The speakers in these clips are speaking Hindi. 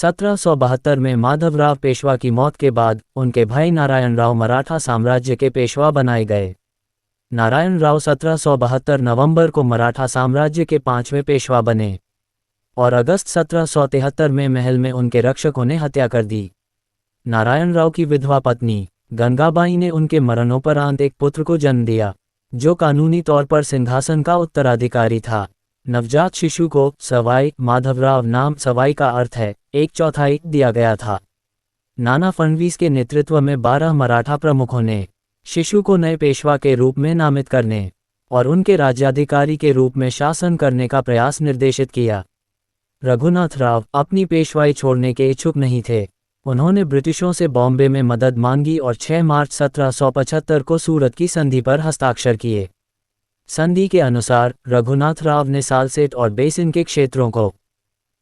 1772 में माधवराव पेशवा की मौत के बाद उनके भाई नारायणराव मराठा साम्राज्य के पेशवा बनाए गए। नारायणराव 1772 नवंबर को मराठा साम्राज्य के 5वें पेशवा बने और अगस्त 1773 में महल में उनके रक्षकों ने हत्या कर दी। नारायणराव की विधवा पत्नी गंगाबाई ने उनके मरणोपरांत एक पुत्र को जन्म दिया, जो कानूनी तौर पर सिंहासन का उत्तराधिकारी था। नवजात शिशु को सवाई माधवराव नाम सवाई का अर्थ है 1/4 दिया गया था। नाना फडणवीस के नेतृत्व में 12 मराठा प्रमुखों ने शिशु को नए पेशवा के रूप में नामित करने और उनके राज्याधिकारी के रूप में शासन करने का प्रयास निर्देशित किया। रघुनाथ राव अपनी पेशवाई छोड़ने के इच्छुक नहीं थे। उन्होंने ब्रिटिशों से बॉम्बे में मदद मांगी और 6 मार्च 1775 को सूरत की संधि पर हस्ताक्षर किए। संधि के अनुसार रघुनाथ राव ने सालसेट और बेसिन के क्षेत्रों को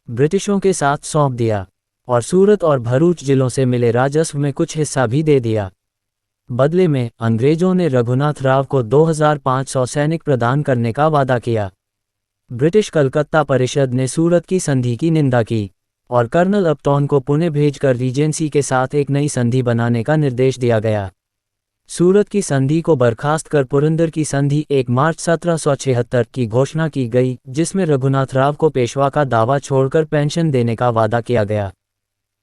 ब्रिटिशों के साथ सौंप दिया और सूरत और भरूच जिलों से मिले राजस्व में कुछ हिस्सा भी दे दिया। बदले में अंग्रेजों ने रघुनाथ राव को 2500 सैनिक प्रदान करने का वादा किया। ब्रिटिश कलकत्ता परिषद ने सूरत की संधि की निंदा की और कर्नल अपटॉन को पुणे भेजकर रीजेंसी के साथ एक नई संधि बनाने का निर्देश दिया गया। सूरत की संधि को बर्खास्त कर पुरंदर की संधि 1 मार्च 1776 की घोषणा की गई, जिसमें रघुनाथ राव को पेशवा का दावा छोड़कर पेंशन देने का वादा किया गया।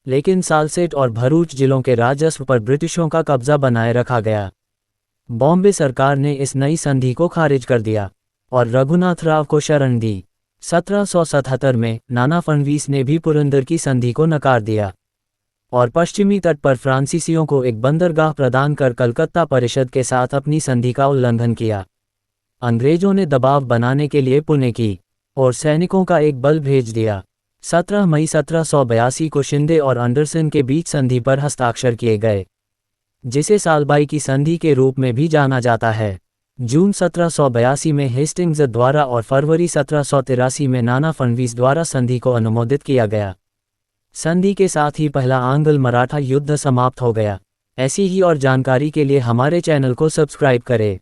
लेकिन सालसेट और भरूच जिलों के राजस्व पर ब्रिटिशों का कब्जा बनाए रखा गया। बॉम्बे सरकार ने इस नई संधि को खारिज कर दिया और रघुनाथ राव को शरण दी। 1777 में नाना फडणवीस ने भी पुरंदर की संधि को नकार दिया और पश्चिमी तट पर फ्रांसीसियों को एक बंदरगाह प्रदान कर कलकत्ता परिषद के साथ अपनी संधि का उल्लंघन किया। अंग्रेजों ने दबाव बनाने के लिए पुणे की और सैनिकों का एक बल भेज दिया। 17 मई 1782 को शिंदे और एंडरसन के बीच संधि पर हस्ताक्षर किए गए, जिसे सालबाई की संधि के रूप में भी जाना जाता है। जून 1782 में हेस्टिंग्स द्वारा और फरवरी 1783 में नाना फडणवीस द्वारा संधि को अनुमोदित किया गया। संधि के साथ ही पहला आंग्ल मराठा युद्ध समाप्त हो गया। ऐसी ही और जानकारी के लिए हमारे चैनल को सब्सक्राइब करें।